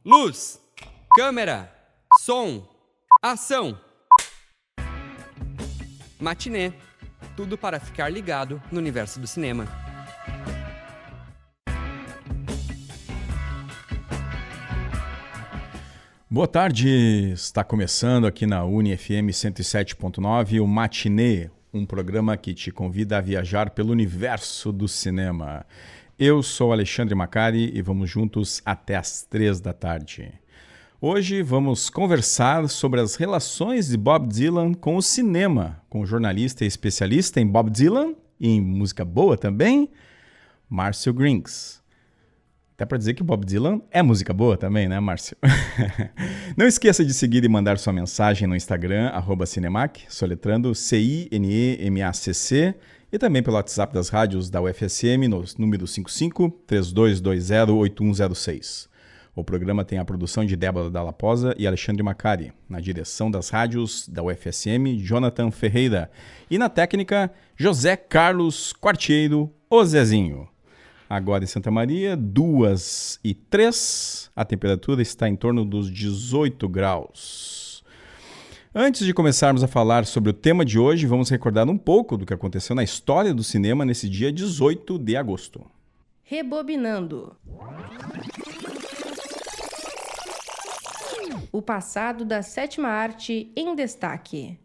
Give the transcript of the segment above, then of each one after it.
Luz, câmera, som, ação. Matinê. Tudo para ficar ligado no universo do cinema. Boa tarde, está começando aqui na UniFM 107.9 o Matinê, um programa que te convida a viajar pelo universo do cinema. Eu sou Alexandre Macari e vamos juntos até às 3 da tarde. Hoje vamos conversar sobre as relações de Bob Dylan com o cinema, com o jornalista e especialista em Bob Dylan e em música boa também, Márcio Grings. Até para dizer que Bob Dylan é música boa também, né, Márcio? Não esqueça de seguir e mandar sua mensagem no Instagram, @Cinemac, soletrando CINEMACC, e também pelo WhatsApp das rádios da UFSM, no número 55-3220-8106. O programa tem a produção de Débora Dalla Posa e Alexandre Macari, na direção das rádios da UFSM, Jonathan Ferreira, e na técnica, José Carlos Quartiero, o Zezinho. Agora em Santa Maria, 2h03, a temperatura está em torno dos 18 graus. Antes de começarmos a falar sobre o tema de hoje, vamos recordar um pouco do que aconteceu na história do cinema nesse dia 18 de agosto. Rebobinando. O passado da sétima arte em destaque.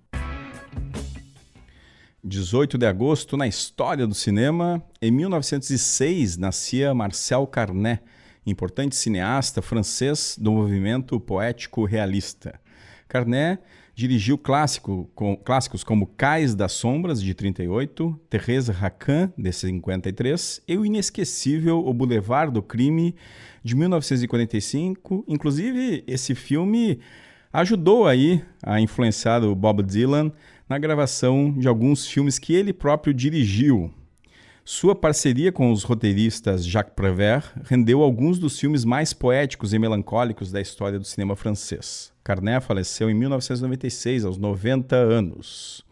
18 de agosto, na história do cinema, em 1906, nascia Marcel Carné, importante cineasta francês do movimento poético realista. Carné dirigiu clássicos como Cais das Sombras, de 38, Thérèse Raquin, de 53, e o inesquecível O Boulevard do Crime, de 1945. Inclusive, esse filme ajudou aí a influenciar o Bob Dylan na gravação de alguns filmes que ele próprio dirigiu. Sua parceria com os roteiristas Jacques Prévert rendeu alguns dos filmes mais poéticos e melancólicos da história do cinema francês. Carné faleceu em 1996, aos 90 anos.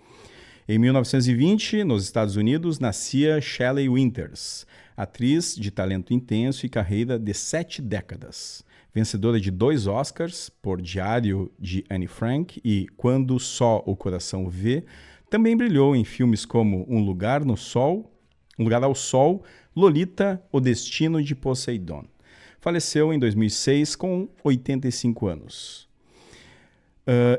Em 1920, nos Estados Unidos, nascia Shelley Winters, atriz de talento intenso e carreira de 7 décadas. Vencedora de 2 Oscars por Diário de Anne Frank e Quando Só o Coração Vê, também brilhou em filmes como Um Lugar ao Sol, Lolita, O Destino de Poseidon. Faleceu em 2006 com 85 anos.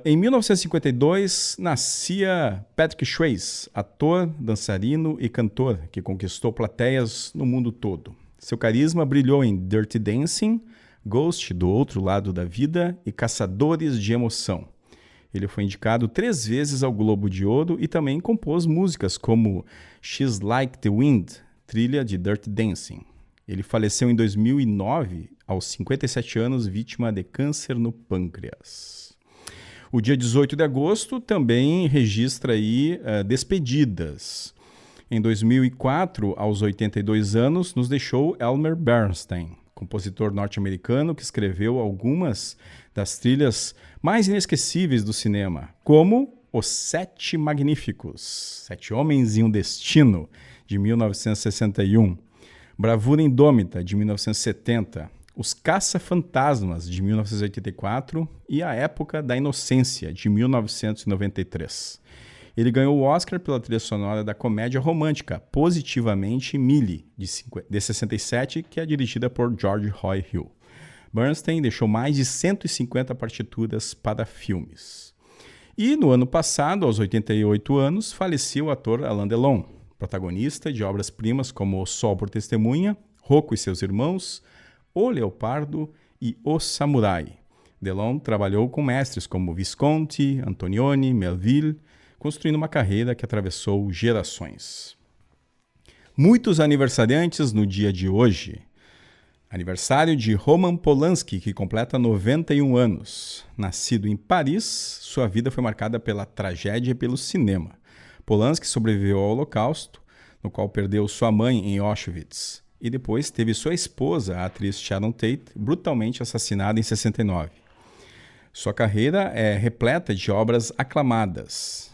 Em 1952, nascia Patrick Swayze, ator, dançarino e cantor que conquistou plateias no mundo todo. Seu carisma brilhou em Dirty Dancing, Ghost, Do Outro Lado da Vida e Caçadores de Emoção. Ele foi indicado 3 vezes ao Globo de Ouro e também compôs músicas como She's Like the Wind, trilha de Dirty Dancing. Ele faleceu em 2009, aos 57 anos, vítima de câncer no pâncreas. O dia 18 de agosto também registra aí despedidas. Em 2004, aos 82 anos, nos deixou Elmer Bernstein, compositor norte-americano que escreveu algumas das trilhas mais inesquecíveis do cinema, como Os 7 Magníficos, 7 Homens e um Destino, de 1961, Bravura Indômita, de 1970, Os Caça-Fantasmas, de 1984 e A Época da Inocência, de 1993. Ele ganhou o Oscar pela trilha sonora da comédia romântica Positivamente Millie, de 67, que é dirigida por George Roy Hill. Bernstein deixou mais de 150 partituras para filmes. E no ano passado, aos 88 anos, faleceu o ator Alain Delon, protagonista de obras-primas como O Sol por Testemunha, Rocco e seus Irmãos, O Leopardo e O Samurai. Delon trabalhou com mestres como Visconti, Antonioni, Melville, construindo uma carreira que atravessou gerações. Muitos aniversariantes no dia de hoje. Aniversário de Roman Polanski, que completa 91 anos. Nascido em Paris, sua vida foi marcada pela tragédia e pelo cinema. Polanski sobreviveu ao Holocausto, no qual perdeu sua mãe em Auschwitz, e depois teve sua esposa, a atriz Sharon Tate, brutalmente assassinada em 69. Sua carreira é repleta de obras aclamadas,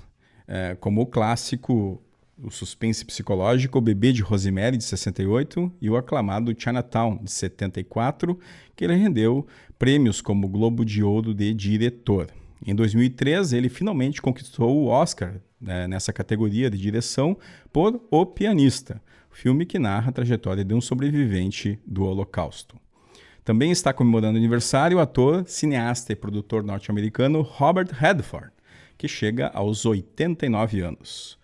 como o clássico o suspense psicológico O Bebê de Rosemary, de 68, e o aclamado Chinatown, de 74, que ele rendeu prêmios como Globo de Ouro de diretor. Em 2003, ele finalmente conquistou o Oscar, né, nessa categoria de direção por O Pianista, filme que narra a trajetória de um sobrevivente do Holocausto. Também está comemorando aniversário o ator, cineasta e produtor norte-americano Robert Redford, que chega aos 89 anos.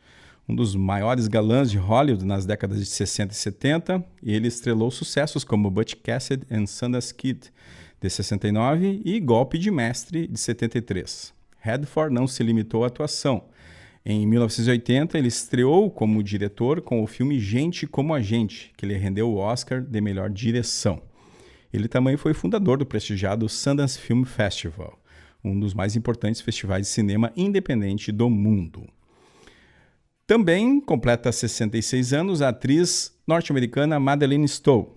Um dos maiores galãs de Hollywood nas décadas de 60 e 70, e ele estrelou sucessos como Butch Cassidy and Sundance Kid, de 69, e Golpe de Mestre, de 73. Redford não se limitou à atuação. Em 1980, ele estreou como diretor com o filme Gente como a Gente, que lhe rendeu o Oscar de melhor direção. Ele também foi fundador do prestigiado Sundance Film Festival, um dos mais importantes festivais de cinema independente do mundo. Também completa 66 anos a atriz norte-americana Madeleine Stowe.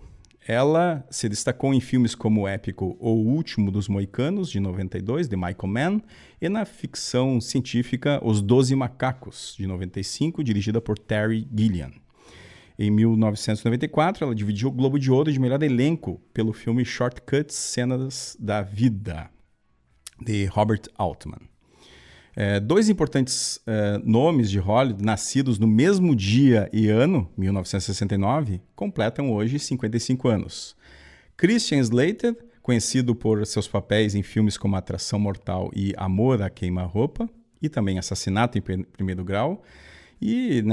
Ela se destacou em filmes como o épico O Último dos Moicanos, de 92, de Michael Mann, e na ficção científica Os 12 Macacos, de 95, dirigida por Terry Gilliam. Em 1994, ela dividiu o Globo de Ouro de melhor elenco pelo filme Shortcuts, Cenas da Vida, de Robert Altman. Dois importantes nomes de Hollywood, nascidos no mesmo dia e ano, 1969, completam hoje 55 anos. Christian Slater, conhecido por seus papéis em filmes como Atração Mortal e Amor a Queima-Roupa, e também Assassinato em Primeiro Grau. E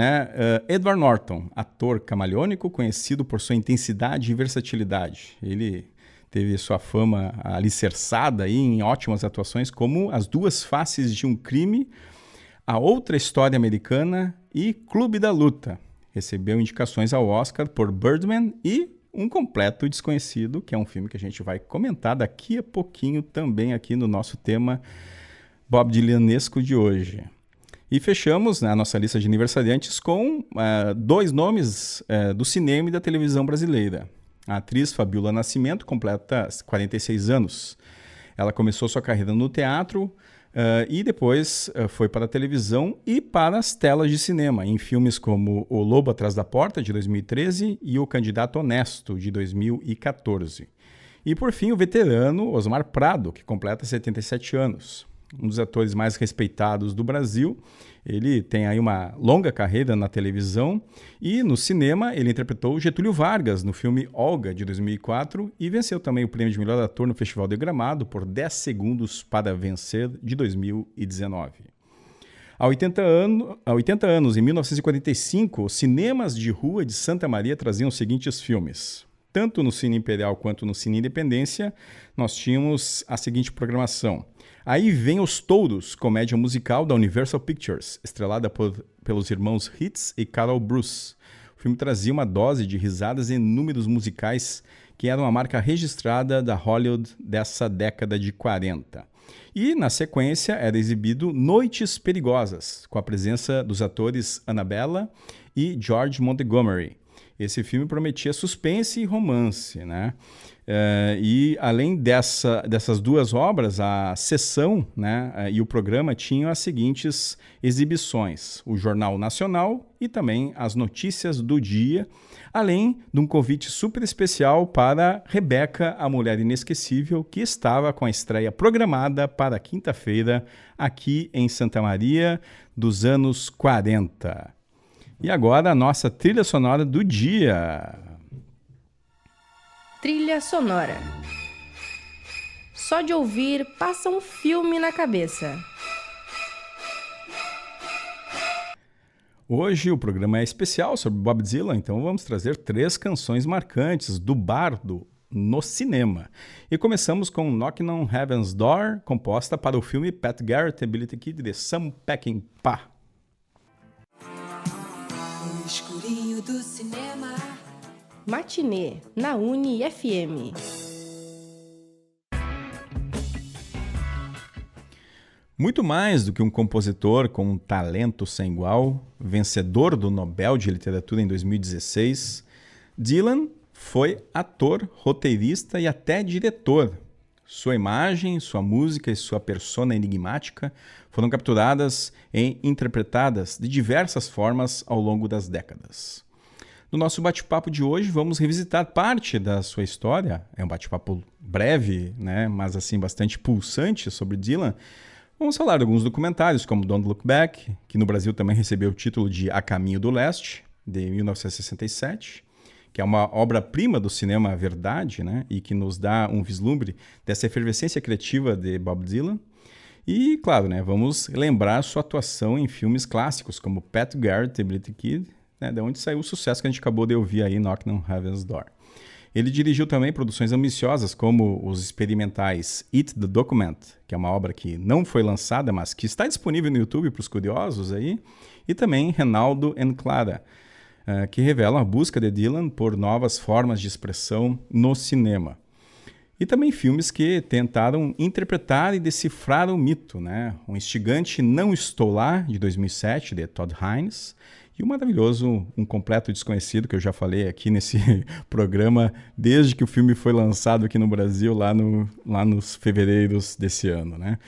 Edward Norton, ator camaleônico, conhecido por sua intensidade e versatilidade. Ele teve sua fama alicerçada aí em ótimas atuações como As Duas Faces de um Crime, A Outra História Americana e Clube da Luta. Recebeu indicações ao Oscar por Birdman e Um Completo Desconhecido, que é um filme que a gente vai comentar daqui a pouquinho também aqui no nosso tema Bob Dylanesco de hoje. E fechamos a nossa lista de aniversariantes com dois nomes do cinema e da televisão brasileira. A atriz Fabiola Nascimento completa 46 anos. Ela começou sua carreira no teatro e depois foi para a televisão e para as telas de cinema, em filmes como O Lobo Atrás da Porta, de 2013, e O Candidato Honesto, de 2014. E, por fim, o veterano Osmar Prado, que completa 77 anos. Um dos atores mais respeitados do Brasil. Ele tem aí uma longa carreira na televisão e no cinema ele interpretou Getúlio Vargas no filme Olga, de 2004, e venceu também o prêmio de melhor ator no Festival de Gramado por 10 Segundos para Vencer, de 2019. Há 80 anos, em 1945, os cinemas de rua de Santa Maria traziam os seguintes filmes. Tanto no Cine Imperial quanto no Cine Independência, nós tínhamos a seguinte programação. Aí Vem os Touros, comédia musical da Universal Pictures, estrelada pelos irmãos Hitz e Carol Bruce. O filme trazia uma dose de risadas e números musicais que era uma marca registrada da Hollywood dessa década de 40. E, na sequência, era exibido Noites Perigosas, com a presença dos atores Annabella e George Montgomery. Esse filme prometia suspense e romance, né? E além dessas duas obras, a sessão, né, e o programa tinham as seguintes exibições: o Jornal Nacional e também as notícias do dia, além de um convite super especial para Rebeca, a Mulher Inesquecível, que estava com a estreia programada para quinta-feira aqui em Santa Maria, dos anos 40. E agora a nossa trilha sonora do dia. Trilha sonora. Só de ouvir, passa um filme na cabeça. Hoje o programa é especial sobre Bob Dylan, então vamos trazer 3 canções marcantes do bardo no cinema. E começamos com Knockin' on Heaven's Door, composta para o filme Pat Garrett and Billy the Kid de Sam Peckinpah. No escurinho do cinema. Matinê, na Uni-FM. Muito mais do que um compositor com um talento sem igual, vencedor do Nobel de Literatura em 2016, Dylan foi ator, roteirista e até diretor. Sua imagem, sua música e sua persona enigmática foram capturadas e interpretadas de diversas formas ao longo das décadas. No nosso bate-papo de hoje, vamos revisitar parte da sua história. É um bate-papo breve, né, mas assim bastante pulsante sobre Dylan. Vamos falar de alguns documentários, como Don't Look Back, que no Brasil também recebeu o título de A Caminho do Leste, de 1967, que é uma obra-prima do cinema verdade, né, e que nos dá um vislumbre dessa efervescência criativa de Bob Dylan. E, claro, né, vamos lembrar sua atuação em filmes clássicos, como Pat Garrett e Billy the Kid, né, de onde saiu o sucesso que a gente acabou de ouvir aí, Knockin' on Heaven's Door. Ele dirigiu também produções ambiciosas como os experimentais Eat the Document, que é uma obra que não foi lançada, mas que está disponível no YouTube para os curiosos aí, e também Renaldo and Clara, que revelam a busca de Dylan por novas formas de expressão no cinema. E também filmes que tentaram interpretar e decifrar o mito, né? Um instigante Não Estou Lá, de 2007, de Todd Haynes, e o maravilhoso Um Completo Desconhecido, que eu já falei aqui nesse programa, desde que o filme foi lançado aqui no Brasil, lá nos fevereiros desse ano, né?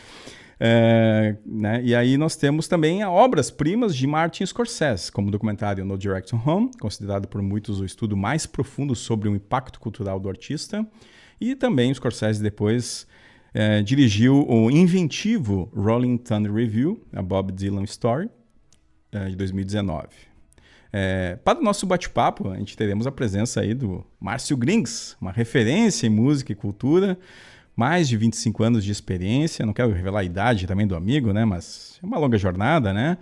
Né? E aí nós temos também obras-primas de Martin Scorsese, como o documentário No Direction Home, considerado por muitos o estudo mais profundo sobre o impacto cultural do artista, e também o Scorsese depois dirigiu o inventivo Rolling Thunder Review, a Bob Dylan Story, de 2019. Para o nosso bate-papo, a gente teremos a presença aí do Márcio Grings, uma referência em música e cultura, mais de 25 anos de experiência, não quero revelar a idade também do amigo, né, mas é uma longa jornada, né?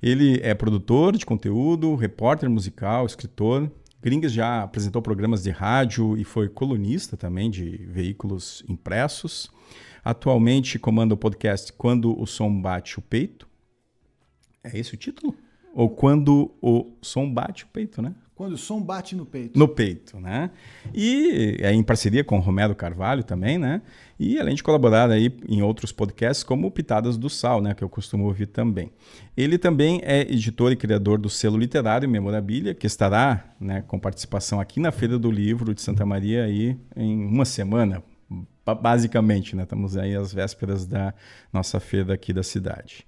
Ele é produtor de conteúdo, repórter musical, escritor. Grings já apresentou programas de rádio e foi colunista também de veículos impressos. Atualmente comanda o podcast Quando o Som Bate o Peito. É esse o título? Ou Quando o Som Bate o Peito, né? Quando o som bate no peito. No peito, né? E é em parceria com o Romero Carvalho também, né? E além de colaborar aí em outros podcasts como Pitadas do Sal, né? Que eu costumo ouvir também. Ele também é editor e criador do selo literário Memorabilia, que estará, né, com participação aqui na Feira do Livro de Santa Maria aí em uma semana, basicamente, né? Estamos aí às vésperas da nossa feira aqui da cidade.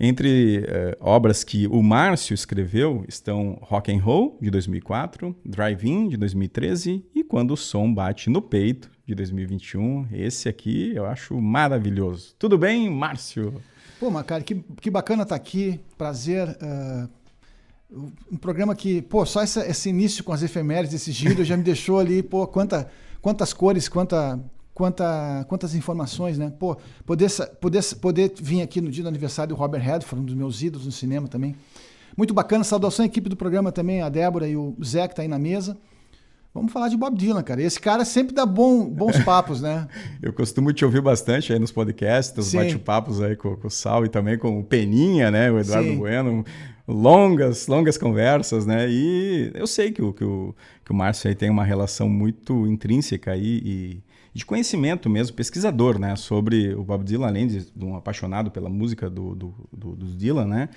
Entre obras que o Márcio escreveu estão Rock and Roll, de 2004, Drive-In, de 2013 e Quando o Som Bate no Peito, de 2021. Esse aqui eu acho maravilhoso. Tudo bem, Márcio? Pô, Macari, que bacana estar aqui. Prazer. Um programa que, pô, só esse início com as efemérides desse giro já me deixou ali, pô, quantas cores, quantas informações, né? Pô, poder vir aqui no dia do aniversário do Robert Redford, um dos meus ídolos no cinema também. Muito bacana. Saudação à equipe do programa também, a Débora e o Zé, que tá aí na mesa. Vamos falar de Bob Dylan, cara. Esse cara sempre dá bons papos, né? Eu costumo te ouvir bastante aí nos podcasts, nos bate-papos aí com o Sal e também com o Peninha, né? O Eduardo Sim. Bueno. Longas conversas, né? E eu sei que o Márcio aí tem uma relação muito intrínseca aí e de conhecimento mesmo, pesquisador, né? Sobre o Bob Dylan, além de um apaixonado pela música do Dylan, né?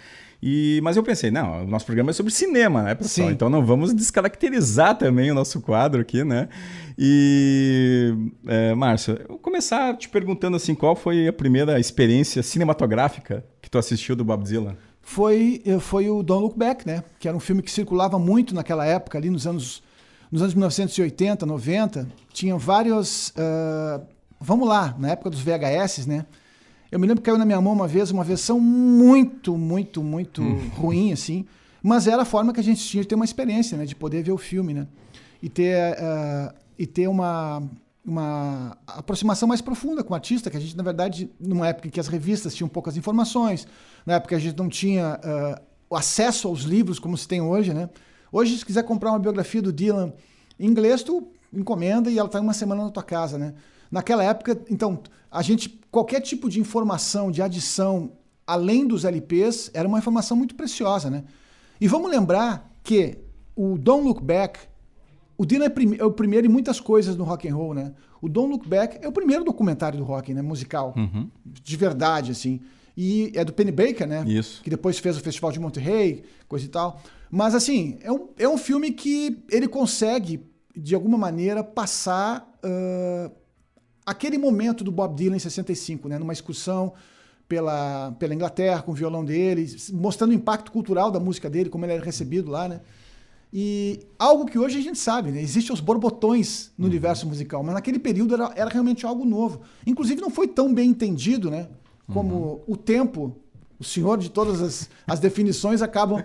Mas eu pensei, não, o nosso programa é sobre cinema, né, pessoal? Sim. Então não vamos descaracterizar também o nosso quadro aqui, né? Márcio, eu vou começar te perguntando assim, qual foi a primeira experiência cinematográfica que tu assistiu do Bob Dylan? Foi o Don't Look Back, né? Que era um filme que circulava muito naquela época, ali nos anos 1980, 90. Tinha vários... vamos lá, na época dos VHS, né? Eu me lembro que caiu na minha mão uma versão muito ruim, assim. Mas era a forma que a gente tinha de ter uma experiência, né? De poder ver o filme, né? E ter uma aproximação mais profunda com o artista, que a gente, na verdade, numa época em que as revistas tinham poucas informações, na época a gente não tinha o acesso aos livros como se tem hoje, né? Hoje, se quiser comprar uma biografia do Dylan em inglês, tu encomenda e ela está uma semana na tua casa, né? Naquela época, então, qualquer tipo de informação, de adição, além dos LPs, era uma informação muito preciosa, né? E vamos lembrar que o Don't Look Back, o Dylan é o primeiro em muitas coisas no rock and roll, né? O Don't Look Back é o primeiro documentário do rock, né? Musical. Uhum. De verdade, assim. E é do Penny Baker, né? Isso. Que depois fez o Festival de Monterrey, coisa e tal. Mas, assim, é um filme que ele consegue, de alguma maneira, passar aquele momento do Bob Dylan em 65, né? Numa excursão pela Inglaterra com o violão dele, mostrando o impacto cultural da música dele, como ele era recebido lá, né? E algo que hoje a gente sabe, né? Existem os borbotões no universo musical, mas naquele período era realmente algo novo. Inclusive não foi tão bem entendido, né? Como o tempo, o senhor de todas as definições acaba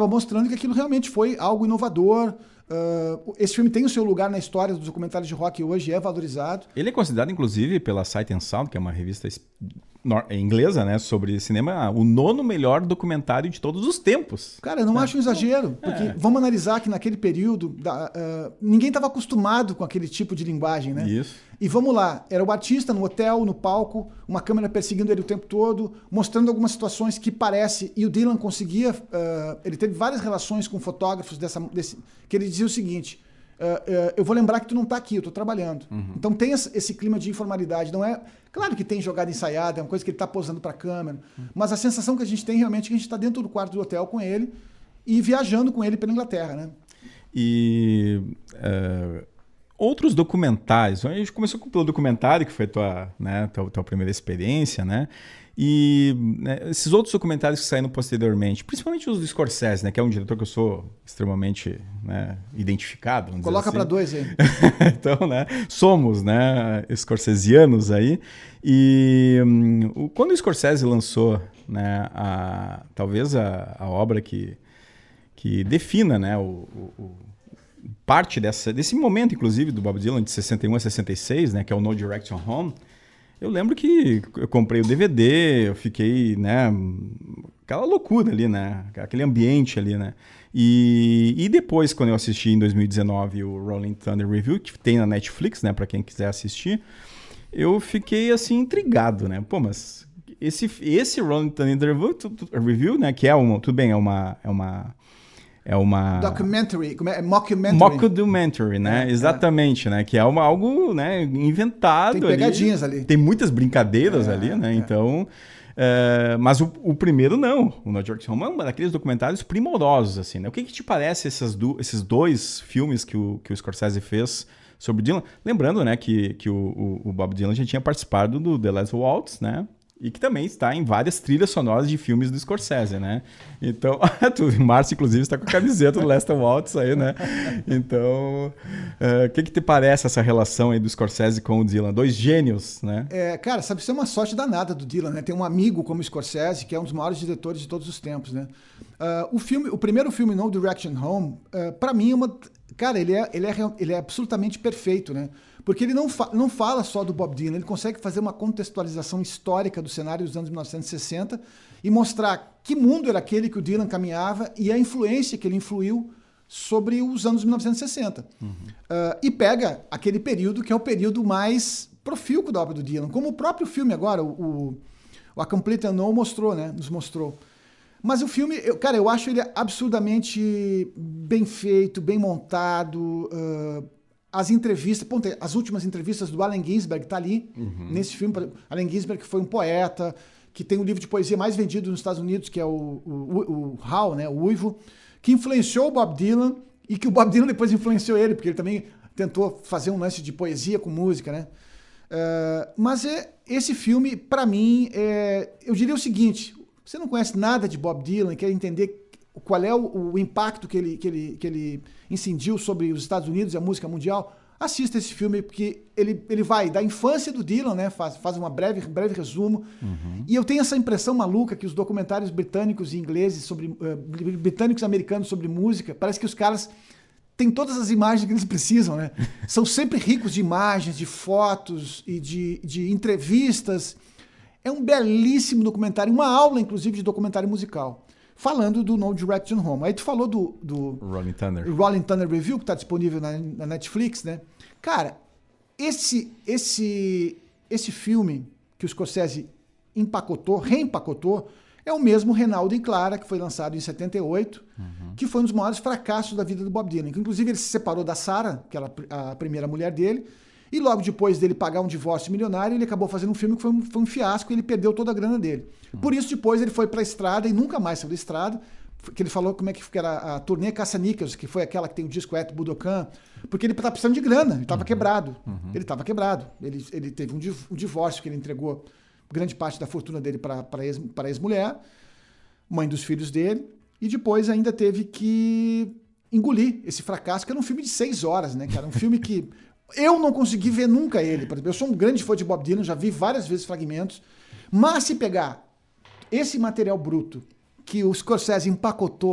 mostrando que aquilo realmente foi algo inovador. Esse filme tem o seu lugar na história dos documentários de rock hoje, é valorizado. Ele é considerado, inclusive, pela Sight and Sound, que é uma revista inglesa, né, sobre cinema, o 9º melhor documentário de todos os tempos. Cara, eu não acho um exagero, porque vamos analisar que naquele período ninguém estava acostumado com aquele tipo de linguagem, né? Isso. E vamos lá, era o artista no hotel, no palco, uma câmera perseguindo ele o tempo todo, mostrando algumas situações que parece, e o Dylan conseguia, ele teve várias relações com fotógrafos que ele dizia o seguinte: eu vou lembrar que tu não tá aqui, eu tô trabalhando. Então tem esse clima de informalidade, não é... Claro que tem jogada ensaiada, é uma coisa que ele tá posando pra câmera, mas a sensação que a gente tem realmente é que a gente tá dentro do quarto do hotel com ele e viajando com ele pela Inglaterra, né? E outros documentários, a gente começou pelo documentário, que foi tua primeira experiência, né? E esses outros documentários que saíram posteriormente, principalmente os do Scorsese, né, que é um diretor que eu sou extremamente, né, identificado. Vamos Coloca dizer assim. para dois aí. Então, né, somos, né, scorsesianos aí. E quando o Scorsese lançou, né, talvez a obra que defina, né, parte desse momento, inclusive, do Bob Dylan, de 61 a 66, né, que é o No Direction Home. Eu lembro que eu comprei o DVD, eu fiquei, né, aquela loucura ali, né, aquele ambiente ali, né. E depois, quando eu assisti em 2019 o Rolling Thunder Review, que tem na Netflix, né, para quem quiser assistir, eu fiquei, assim, intrigado, né. Pô, mas esse Rolling Thunder Review, né, que tudo bem, é uma Documentary, mockumentary, né? Exatamente, né? Que é algo, né, inventado. Tem pegadinhas ali. Tem muitas brincadeiras ali, né? Então, mas o primeiro não. O No Direction Home é um daqueles documentários primorosos, assim, né? O que te parece esses dois filmes que o Scorsese fez sobre Dylan? Lembrando, né, que o Bob Dylan já tinha participado do The Last Waltz, né? E que também está em várias trilhas sonoras de filmes do Scorsese, né? Então, o Márcio, inclusive, está com a camiseta do Last Waltz aí, né? Então, o que te parece essa relação aí do Scorsese com o Dylan? Dois gênios, né? Cara, sabe, isso é uma sorte danada do Dylan, né? Tem um amigo como o Scorsese, que é um dos maiores diretores de todos os tempos, né? O primeiro filme, No Direction Home, para mim, cara, ele é absolutamente perfeito, né? Porque ele não fala só do Bob Dylan, ele consegue fazer uma contextualização histórica do cenário dos anos 1960 e mostrar que mundo era aquele que o Dylan caminhava e a influência que ele influiu sobre os anos 1960. E pega aquele período que é o período mais profícuo da obra do Dylan, como o próprio filme agora, o A Complete Unknown mostrou, né? Nos mostrou. Mas o filme, eu acho ele absurdamente bem feito, bem montado. As entrevistas, as últimas entrevistas do Allen Ginsberg tá ali, nesse filme. Allen Ginsberg, que foi um poeta, que tem o livro de poesia mais vendido nos Estados Unidos, que é o Howl, né, o Uivo, que influenciou o Bob Dylan e que o Bob Dylan depois influenciou ele, porque ele também tentou fazer um lance de poesia com música, né? Mas esse filme, para mim, eu diria o seguinte: você não conhece nada de Bob Dylan, quer entender qual é o impacto que ele incidiu sobre os Estados Unidos e a música mundial, assista esse filme, porque ele vai da infância do Dylan, né, faz um breve resumo, e eu tenho essa impressão maluca que os documentários britânicos e ingleses, britânicos e americanos sobre música, parece que os caras têm todas as imagens que eles precisam, né? São sempre ricos de imagens, de fotos e de entrevistas. É um belíssimo documentário, uma aula, inclusive, de documentário musical. Falando do No Direction Home. Aí tu falou do Rolling Thunder Review, que está disponível na Netflix, né? Cara, esse filme que o Scorsese reempacotou, é o mesmo Reinaldo e Clara, que foi lançado em 78, que foi um dos maiores fracassos da vida do Bob Dylan. Inclusive, ele se separou da Sarah, que era a primeira mulher dele, e logo depois dele pagar um divórcio milionário, ele acabou fazendo um filme que foi um fiasco e ele perdeu toda a grana dele. Por isso, depois, ele foi para a estrada e nunca mais saiu da estrada. que ele falou como é que era a turnê Caça-Níqueis, que foi aquela que tem o disco Et Budokan, porque ele estava precisando de grana, ele estava quebrado. Ele estava quebrado. Ele teve um divórcio que ele entregou grande parte da fortuna dele para a ex-mulher, mãe dos filhos dele, e depois ainda teve que engolir esse fracasso, que era um filme de 6 horas, né? Que era um filme que eu não consegui ver nunca ele. Por exemplo, eu sou um grande fã de Bob Dylan, já vi várias vezes fragmentos, mas se pegar esse material bruto que o Scorsese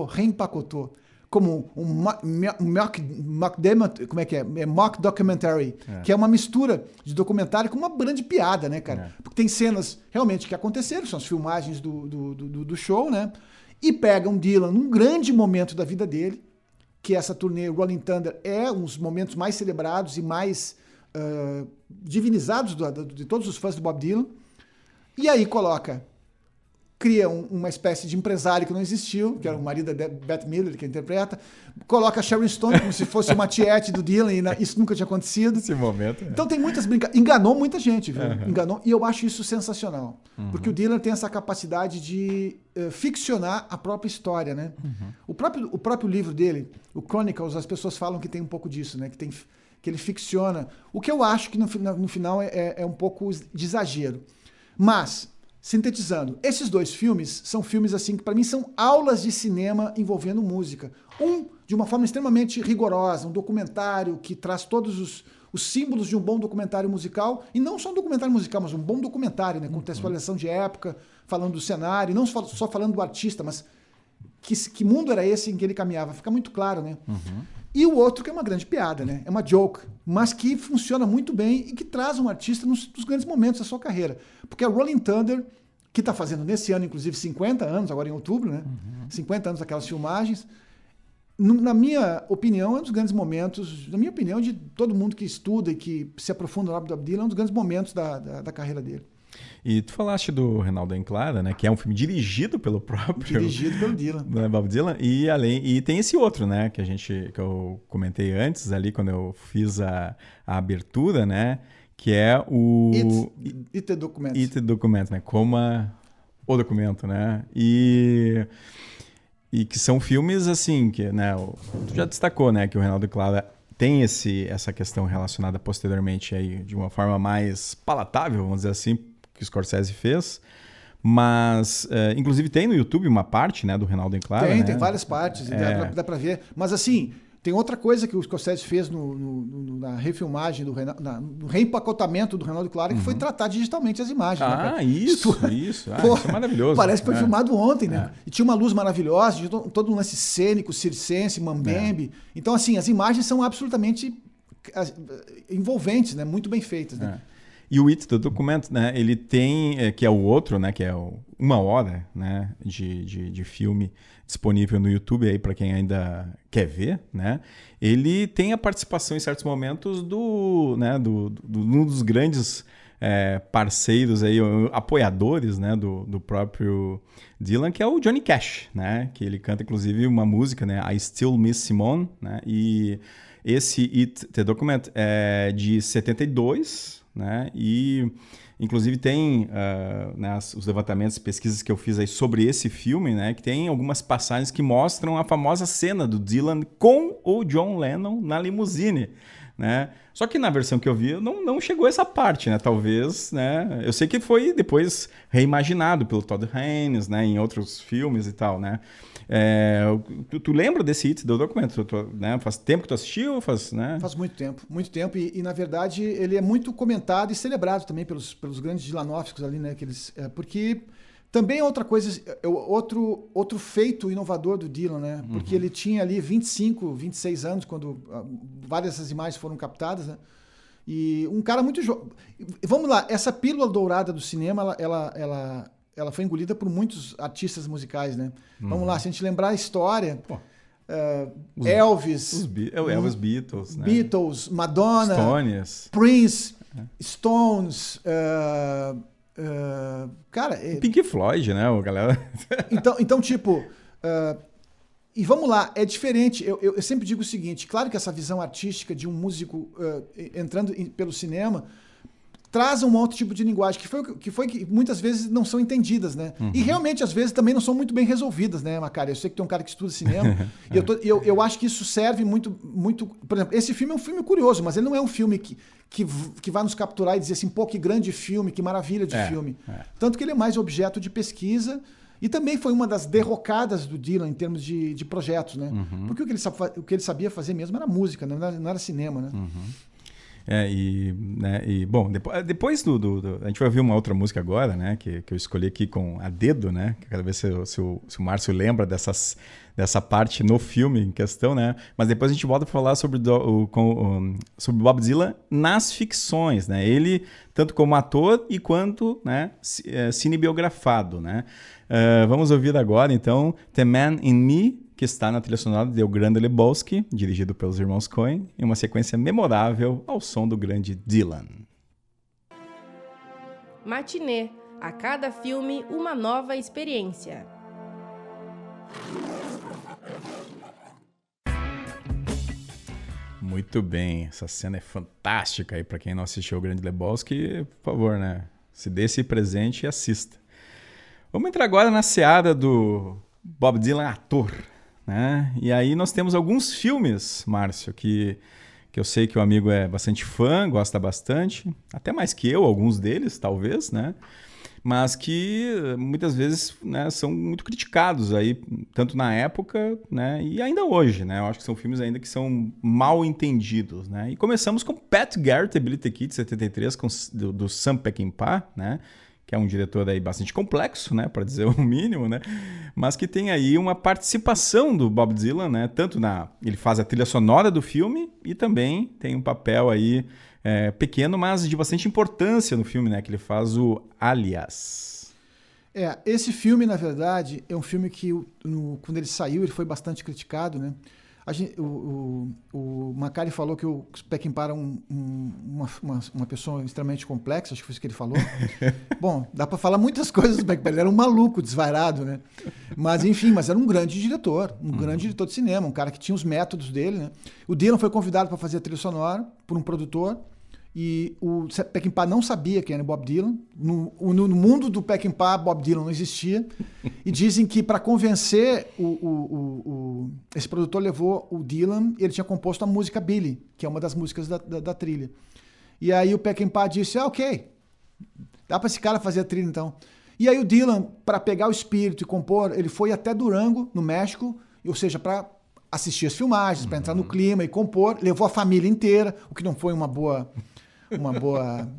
reempacotou, como um mock documentary, que é uma mistura de documentário com uma grande piada, né, cara? Porque tem cenas realmente que aconteceram, são as filmagens do show, né? E pegam Dylan num grande momento da vida dele, que essa turnê Rolling Thunder é um dos momentos mais celebrados e mais divinizados de todos os fãs do Bob Dylan. E aí cria uma espécie de empresário que não existiu, que era o marido da Bette Midler, que interpreta, coloca a Sharon Stone como se fosse uma tiete do Dylan, e isso nunca tinha acontecido. Esse momento. Então tem muitas brincadeiras. Enganou muita gente, viu? Enganou, e eu acho isso sensacional. Porque o Dylan tem essa capacidade de ficcionar a própria história, né? O próprio livro dele, o Chronicles, as pessoas falam que tem um pouco disso, né? Que ele ficciona. O que eu acho que no final é um pouco de exagero. Mas, sintetizando, esses 2 filmes são filmes assim que para mim são aulas de cinema envolvendo música. De uma forma extremamente rigorosa, um documentário que traz todos os símbolos de um bom documentário musical, e não só um documentário musical, mas um bom documentário, né? Contextualização de época, falando do cenário, não só falando do artista, mas que mundo era esse em que ele caminhava, fica muito claro, né? E o outro que é uma grande piada, né? É uma joke, mas que funciona muito bem e que traz um artista nos grandes momentos da sua carreira. Porque a Rolling Thunder, que está fazendo nesse ano, inclusive, 50 anos, agora em outubro, né? 50 anos daquelas filmagens, na minha opinião, é um dos grandes momentos, na minha opinião, de todo mundo que estuda e que se aprofunda no Bob Dylan, é um dos grandes momentos da carreira dele. E tu falaste do Reinaldo Enclada, né? Que é um filme dirigido pelo próprio... Dirigido pelo Dylan. Bob Dylan. E tem esse outro, né? Que eu comentei antes ali, quando eu fiz a abertura, né? Que é o... It the Document. It the Document, né? Coma o documento, né? E que são filmes, assim, que, né? Tu já destacou, né? Que o Reinaldo Enclada tem essa questão relacionada posteriormente aí de uma forma mais palatável, vamos dizer assim, que o Scorsese fez, mas inclusive tem no YouTube uma parte, né, do Reinaldo Enclada. Tem várias partes, dá pra ver, mas assim, tem outra coisa que o Scorsese fez na refilmagem, no reempacotamento do Reinaldo Enclada, que foi tratar digitalmente as imagens. Né, isso. Isso é maravilhoso. Parece que foi filmado ontem, né? E tinha uma luz maravilhosa, tinha todo um lance cênico, circense, mambembe. Então, assim, as imagens são absolutamente envolventes, né? Muito bem feitas, né? E o It the Document, né, ele tem, que é o outro, né, que é 1 hora, né, de filme disponível no YouTube aí para quem ainda quer ver, né? Ele tem a participação em certos momentos um dos grandes parceiros aí, apoiadores, né, do próprio Dylan, que é o Johnny Cash, né, que ele canta inclusive uma música, né, I Still Miss Simone, né? E esse It the Document é de 72, né? E inclusive tem os levantamentos e pesquisas que eu fiz aí sobre esse filme, né? Que tem algumas passagens que mostram a famosa cena do Dylan com o John Lennon na limusine, né? Só que na versão que eu vi não chegou essa parte, né? Talvez, né? Eu sei que foi depois reimaginado pelo Todd Haynes, né? Em outros filmes e tal, né? Tu lembra desse It do documento? Né? Faz tempo que tu assistiu? Né? Faz muito tempo. E na verdade, ele é muito comentado e celebrado também pelos grandes Dylanóficos ali, né? Porque também é outra coisa, outro feito inovador do Dylan, né? Porque ele tinha ali 25, 26 anos quando várias dessas imagens foram captadas, né? E um cara muito jovem. Vamos lá, essa pílula dourada do cinema, ela foi engolida por muitos artistas musicais, né? Vamos lá, se a gente lembrar a história... Elvis... Elvis, Beatles, né? Beatles, Madonna... Stones. Prince, Stones... cara... Pink Floyd, né? Galera... então tipo... e vamos lá, é diferente. Eu sempre digo o seguinte, claro que essa visão artística de um músico entrando pelo cinema... traz um outro tipo de linguagem, que foi que muitas vezes não são entendidas, né? E realmente, às vezes, também não são muito bem resolvidas, né, Macari? Eu sei que tem um cara que estuda cinema, e eu acho que isso serve muito... Por exemplo, esse filme é um filme curioso, mas ele não é um filme que vai nos capturar e dizer assim, pô, que grande filme, que maravilha de filme. Tanto que ele é mais objeto de pesquisa, e também foi uma das derrocadas do Dylan em termos de projetos, né? Porque o que ele sabia fazer mesmo era música, né? Não era cinema, né? Bom, depois a gente vai ouvir uma outra música agora, né? Que eu escolhi aqui com a dedo, né? Quero ver se o Márcio lembra dessa parte no filme em questão, né? Mas depois a gente volta para falar sobre sobre Bob Dylan nas ficções, né? Ele, tanto como ator e quanto, né, cinebiografado, né? Vamos ouvir agora, então, The Man in Me, que está na trilha sonora de O Grande Lebowski, dirigido pelos irmãos Coen, em uma sequência memorável ao som do grande Dylan. Matinê. A cada filme, uma nova experiência. Muito bem, essa cena é fantástica aí para quem não assistiu O Grande Lebowski, por favor, né? Se dê esse presente e assista. Vamos entrar agora na seara do Bob Dylan ator, né? E aí nós temos alguns filmes, Márcio, que eu sei que o amigo é bastante fã, gosta bastante, até mais que eu, alguns deles, talvez, né? Mas que muitas vezes, né, são muito criticados aí, tanto na época, né, e ainda hoje, né? Eu acho que são filmes ainda que são mal entendidos, né? E começamos com Pat Garrett e Billy the Kid, de 73, do Sam Peckinpah, né? Que é um diretor aí bastante complexo, né, para dizer o mínimo, né, mas que tem aí uma participação do Bob Dylan, né, tanto ele faz a trilha sonora do filme e também tem um papel aí pequeno, mas de bastante importância no filme, né, que ele faz o Alias. Esse filme, na verdade, é um filme que quando ele saiu, ele foi bastante criticado, né. O Macari falou que o Peckinpah era uma pessoa extremamente complexa, acho que foi isso que ele falou. Bom, dá para falar muitas coisas do Peckinpah, ele era um maluco, desvairado, né? Mas enfim, era um grande diretor, grande diretor de cinema, um cara que tinha os métodos dele, né? O Dylan foi convidado para fazer a trilha sonora por um produtor, e o Peckinpah não sabia quem era Bob Dylan. No mundo do Peckinpah, Bob Dylan não existia. E dizem que para convencer esse produtor levou o Dylan, ele tinha composto a música Billy, que é uma das músicas da trilha. E aí o Peckinpah disse, ok, dá para esse cara fazer a trilha então. E aí o Dylan, para pegar o espírito e compor, ele foi até Durango, no México, ou seja, para assistir as filmagens, para entrar no clima e compor, levou a família inteira, o que não foi uma boa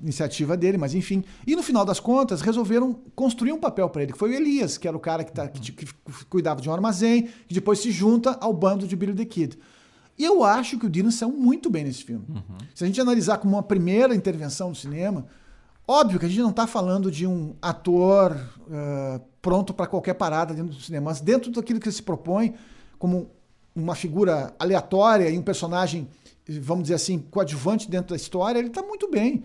iniciativa dele, mas enfim. E no final das contas, resolveram construir um papel para ele, que foi o Elias, que era o cara que cuidava de um armazém, que depois se junta ao bando de Billy the Kid. E eu acho que o Dylan saiu muito bem nesse filme. Se a gente analisar como uma primeira intervenção no cinema, óbvio que a gente não está falando de um ator pronto para qualquer parada dentro do cinema, mas dentro daquilo que ele se propõe como uma figura aleatória e um personagem, vamos dizer assim, coadjuvante dentro da história, ele está muito bem.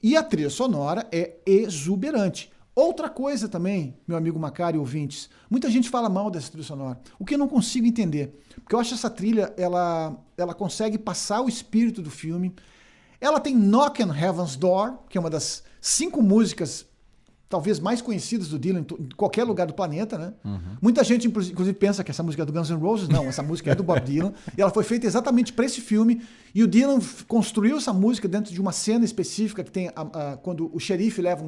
E a trilha sonora é exuberante. Outra coisa também, meu amigo Macari, ouvintes, muita gente fala mal dessa trilha sonora, o que eu não consigo entender, porque eu acho essa trilha, ela consegue passar o espírito do filme. Ela tem Knock on Heaven's Door, que é uma das 5 músicas talvez mais conhecidas do Dylan em qualquer lugar do planeta, né? Muita gente, inclusive, pensa que essa música é do Guns N' Roses. Não, essa música é do Bob Dylan. E ela foi feita exatamente para esse filme. E o Dylan construiu essa música dentro de uma cena específica que tem quando o xerife leva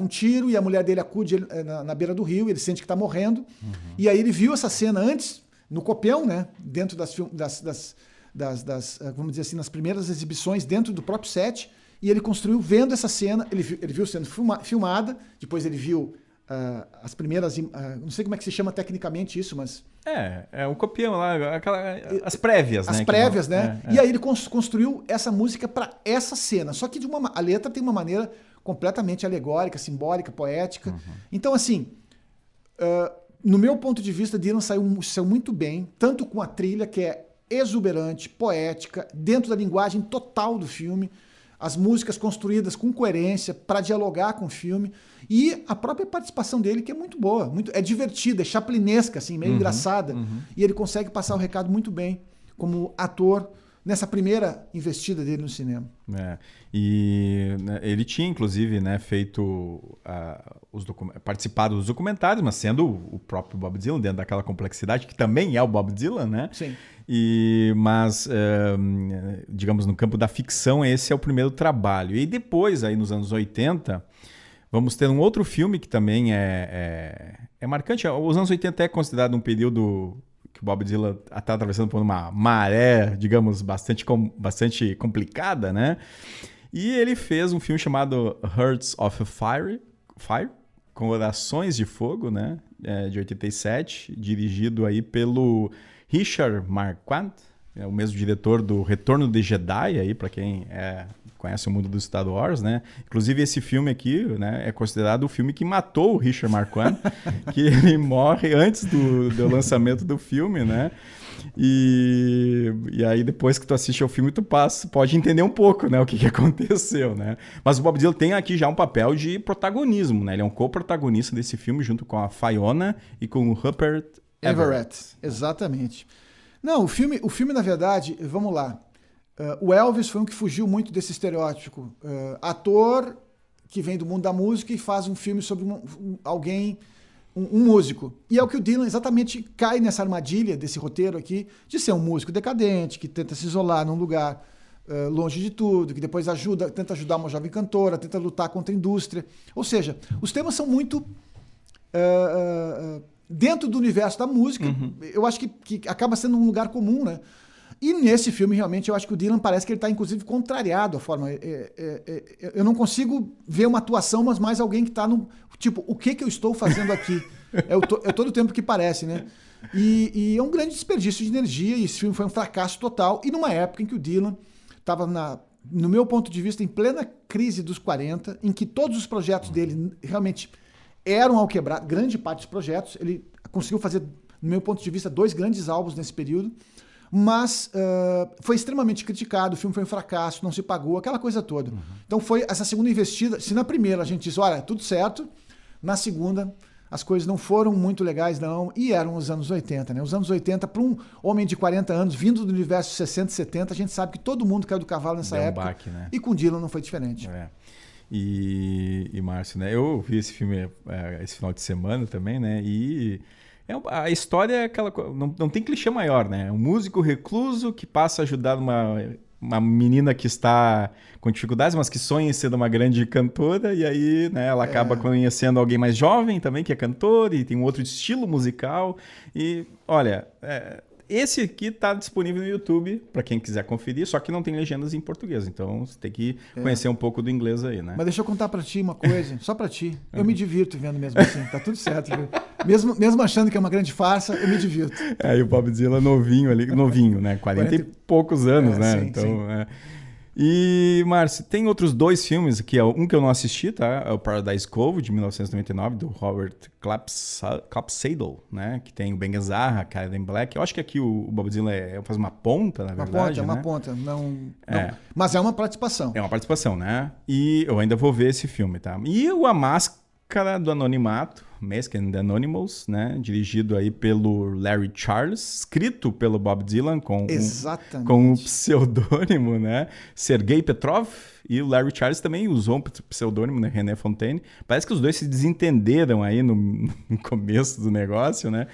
um tiro e a mulher dele acude na beira do rio, ele sente que está morrendo. E aí ele viu essa cena antes, no copião, né? Dentro vamos dizer assim, nas primeiras exibições dentro do próprio set. E ele construiu vendo essa cena, ele viu sendo filmada, depois ele viu as primeiras, não sei como é que se chama tecnicamente isso, mas... É um copião lá, as prévias, né? As prévias, né? E aí ele construiu essa música para essa cena, só que a letra tem uma maneira completamente alegórica, simbólica, poética. Então, assim, no meu ponto de vista, Dylan saiu muito bem, tanto com a trilha, que é exuberante, poética, dentro da linguagem total do filme, as músicas construídas com coerência para dialogar com o filme e a própria participação dele, que é muito boa, é divertida, é chaplinesca, assim, meio engraçada, e ele consegue passar o recado muito bem como ator nessa primeira investida dele no cinema. E né, ele tinha, inclusive, né, feito participado dos documentários, mas sendo o próprio Bob Dylan, dentro daquela complexidade, que também é o Bob Dylan, né? Sim. Mas, digamos, no campo da ficção, esse é o primeiro trabalho. E depois, aí nos anos 80, vamos ter um outro filme que também é marcante. Os anos 80 é considerado um período que o Bob Dylan está atravessando por uma maré, digamos, bastante complicada, né? E ele fez um filme chamado Hearts of Fire, Corações de Fogo, né? De 87, dirigido aí pelo Richard Marquand, o mesmo diretor do Retorno de Jedi, aí para quem conhece o mundo do Star Wars, né? Inclusive esse filme aqui, né, é considerado o filme que matou o Richard Marquand, que ele morre antes do lançamento do filme, né? E aí depois que tu assiste ao filme, tu pode entender um pouco, né, o que aconteceu, né? Mas o Bob Dylan tem aqui já um papel de protagonismo, né? Ele é um co-protagonista desse filme junto com a Fiona e com o Rupert Everett. Exatamente. Não, o filme, na verdade, vamos lá. O Elvis foi um que fugiu muito desse estereótipo. Ator que vem do mundo da música e faz um filme sobre alguém, um músico. E é o que o Dylan exatamente cai nessa armadilha desse roteiro aqui, de ser um músico decadente, que tenta se isolar num lugar longe de tudo, que depois tenta ajudar uma jovem cantora, tenta lutar contra a indústria. Ou seja, os temas são muito... dentro do universo da música, eu acho que acaba sendo um lugar comum, né? E nesse filme, realmente, eu acho que o Dylan parece que ele está, inclusive, contrariado a forma. Eu não consigo ver uma atuação, mas mais alguém que está no... Tipo, o que eu estou fazendo aqui? É todo o tempo que parece, né? E é um grande desperdício de energia, e esse filme foi um fracasso total. E numa época em que o Dylan estava, no meu ponto de vista, em plena crise dos 40, em que todos os projetos dele realmente eram ao quebrado, grande parte dos projetos. Ele conseguiu fazer, no meu ponto de vista, 2 grandes álbuns nesse período, mas foi extremamente criticado, o filme foi um fracasso, não se pagou, aquela coisa toda. Então foi essa segunda investida. Se na primeira a gente diz, olha, tudo certo, na segunda as coisas não foram muito legais, não, e eram os anos 80, né? Os anos 80, para um homem de 40 anos, vindo do universo 60 e 70, a gente sabe que todo mundo caiu do cavalo nessa época, baque, né? E com Dylan não foi diferente. E Márcio, né? Eu vi esse filme esse final de semana também, né? E a história é aquela coisa, não tem clichê maior, né? Um músico recluso que passa a ajudar uma menina que está com dificuldades, mas que sonha em ser uma grande cantora, e aí, né, ela acaba conhecendo alguém mais jovem também, que é cantor, e tem um outro estilo musical. E, olha, esse aqui está disponível no YouTube, para quem quiser conferir, só que não tem legendas em português, então você tem que conhecer um pouco do inglês aí, né? Mas deixa eu contar para ti uma coisa, só para ti. Eu me divirto vendo mesmo assim, tá tudo certo. Viu? Mesmo achando que é uma grande farsa, eu me divirto. E o Bob Dylan novinho, né? 40 e poucos anos, né? Sim, então, sim. E, Márcio, tem outros 2 filmes aqui, um que eu não assisti, tá? É o Paradise Cove, de 1999, do Howard Clapsaddle, né? Que tem o Ben Gazzara, Karen Black. Eu acho que aqui o Bob Dylan faz uma ponta, na verdade, uma né? ponta. Não, mas é uma participação. É uma participação, né? E eu ainda vou ver esse filme, tá? E A Máscara do Anonimato, Mask and the Anonymous, né? Dirigido aí pelo Larry Charles, escrito pelo Bob Dylan com o pseudônimo, né? Sergei Petrov, e o Larry Charles também usou um pseudônimo, né? René Fontaine. Parece que os dois se desentenderam aí no começo do negócio, né?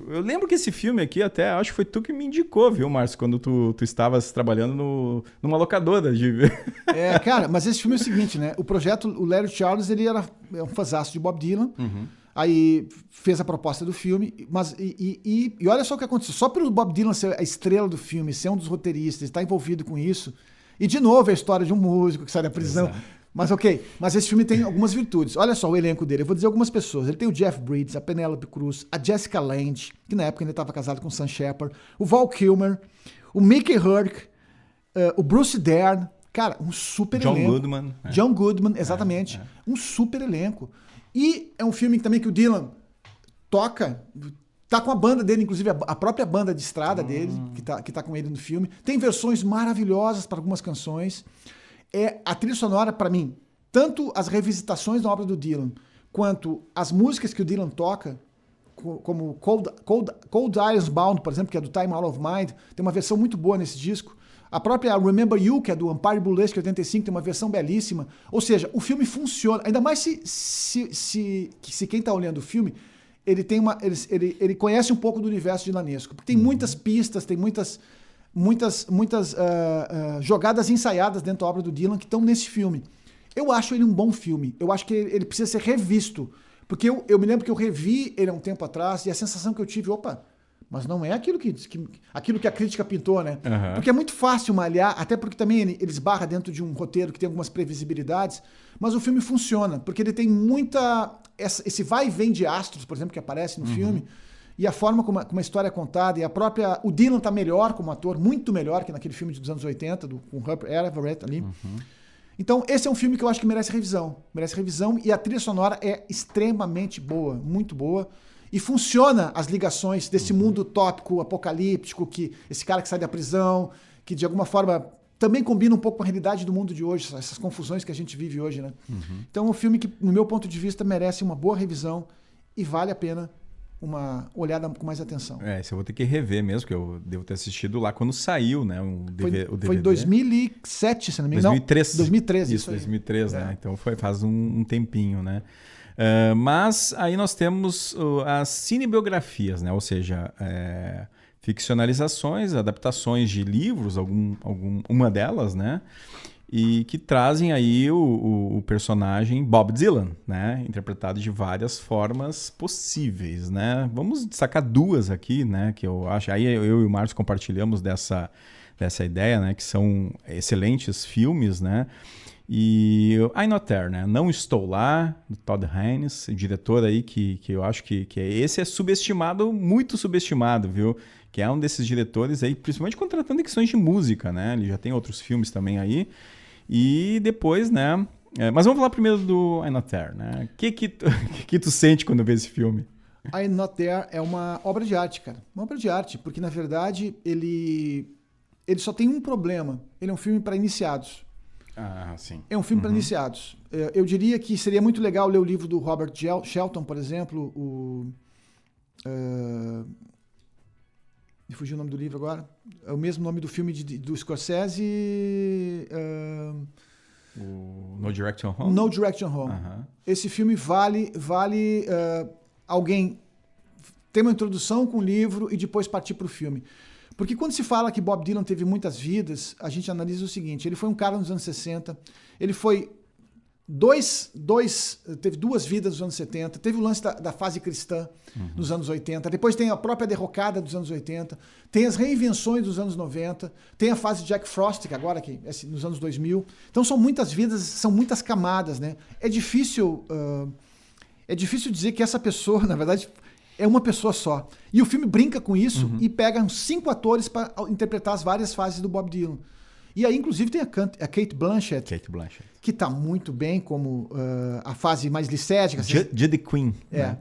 Eu lembro que esse filme aqui, até acho que foi tu que me indicou, viu, Márcio? Quando tu estavas trabalhando numa locadora. Cara, mas esse filme é o seguinte, né? O Larry Charles, ele era um fãzaço de Bob Dylan. Aí fez a proposta do filme, mas e olha só o que aconteceu. Só pelo Bob Dylan ser a estrela do filme, ser um dos roteiristas, estar envolvido com isso, e de novo a história de um músico que sai da prisão. Exato. Mas esse filme tem algumas virtudes. Olha só o elenco dele, eu vou dizer algumas pessoas. Ele tem o Jeff Bridges, a Penélope Cruz, a Jessica Lange, que na época ainda estava casado com o Sam Shepard, o Val Kilmer, o Mickey Rourke, o Bruce Dern. Cara, um super elenco. John Goodman, exatamente. Um super elenco. E é um filme também que o Dylan toca, tá com a banda dele, inclusive a própria banda de estrada dele, que tá com ele no filme. Tem versões maravilhosas para algumas canções. A trilha sonora, para mim, tanto as revisitações da obra do Dylan, quanto as músicas que o Dylan toca, como Cold Irons Bound, por exemplo, que é do Time Out of Mind, tem uma versão muito boa nesse disco. A própria Remember You, que é do Empire Burlesque 85, tem uma versão belíssima. Ou seja, o filme funciona, ainda mais se quem está olhando o filme, ele conhece um pouco do universo dylanesco, porque tem muitas pistas, tem muitas jogadas ensaiadas dentro da obra do Dylan que estão nesse filme. Eu acho ele um bom filme. Eu acho que ele precisa ser revisto. Porque eu me lembro que eu revi ele há um tempo atrás e a sensação que eu tive, mas não é aquilo que a crítica pintou, né? Uhum. Porque é muito fácil malhar, até porque também ele esbarra dentro de um roteiro que tem algumas previsibilidades, mas o filme funciona, porque ele tem esse vai e vem de astros, por exemplo, que aparece no filme, e a forma como a história é contada, e o Dylan tá melhor como ator, muito melhor que naquele filme dos anos 80, com Rupert Everett ali. Então, esse é um filme que eu acho que merece revisão. Merece revisão, e a trilha sonora é extremamente boa, muito boa. E funciona as ligações desse mundo utópico, apocalíptico, que esse cara que sai da prisão, que de alguma forma também combina um pouco com a realidade do mundo de hoje, essas confusões que a gente vive hoje, né? Então é um filme que, no meu ponto de vista, merece uma boa revisão e vale a pena uma olhada com mais atenção. Esse eu vou ter que rever mesmo, porque eu devo ter assistido lá quando saiu, né? O DVD. Foi em 2007, se não me engano. 2003. 2013. Isso, 2003, né? Então faz um tempinho, né? Mas aí nós temos as cinebiografias, né? Ou seja, ficcionalizações, adaptações de livros, uma delas, né? E que trazem aí o personagem Bob Dylan, né? Interpretado de várias formas possíveis, né? Vamos destacar duas aqui, né? Que eu acho, aí eu e o Marcos compartilhamos dessa ideia, né? Que são excelentes filmes, né? E I'm Not There, né? Não Estou Lá, do Todd Haynes, diretor aí que eu acho que esse é subestimado, muito subestimado, viu? Que é um desses diretores aí, principalmente quando tratando de questões de música, né? Ele já tem outros filmes também aí. E depois, né? Mas vamos falar primeiro do I'm Not There, né? O que tu sente quando vê esse filme? I'm Not There é uma obra de arte, cara. Uma obra de arte, porque na verdade ele só tem um problema. Ele é um filme para iniciados. Ah, sim. É um filme para iniciados. Eu diria que seria muito legal ler o livro do Robert Shelton, por exemplo, me fugiu o nome do livro agora. É o mesmo nome do filme do Scorsese. No Direction Home? No Direction Home. Esse filme vale alguém ter uma introdução com o livro e depois partir para o filme. Porque quando se fala que Bob Dylan teve muitas vidas, a gente analisa o seguinte: ele foi um cara nos anos 60, ele foi teve duas vidas nos anos 70, teve o lance da fase cristã nos anos 80, depois tem a própria derrocada dos anos 80, tem as reinvenções dos anos 90, tem a fase Jack Frost, que agora nos anos 2000. Então são muitas vidas, são muitas camadas, né? É difícil dizer que essa pessoa, na verdade, é uma pessoa só. E o filme brinca com isso e pega uns 5 atores para interpretar as várias fases do Bob Dylan. E aí, inclusive, tem a Cate Blanchett. Que está muito bem como a fase mais licética. The Queen. Né?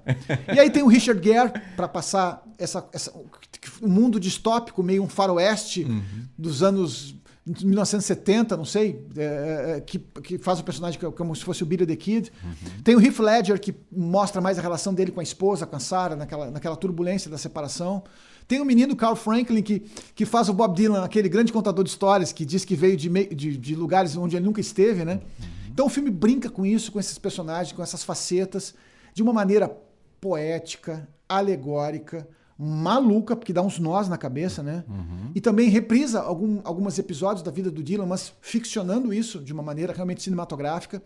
E aí tem o Richard Gere para passar um mundo distópico, meio um faroeste dos anos 1970, não sei, que faz o personagem como se fosse o Billy the Kid. Tem o Heath Ledger, que mostra mais a relação dele com a esposa, com a Sarah, naquela turbulência da separação. Tem o menino Carl Franklin, que faz o Bob Dylan, aquele grande contador de histórias, que diz que veio de lugares onde ele nunca esteve, né? Então o filme brinca com isso, com esses personagens, com essas facetas, de uma maneira poética, alegórica, maluca, porque dá uns nós na cabeça, né? E também reprisa alguns episódios da vida do Dylan, mas ficcionando isso de uma maneira realmente cinematográfica.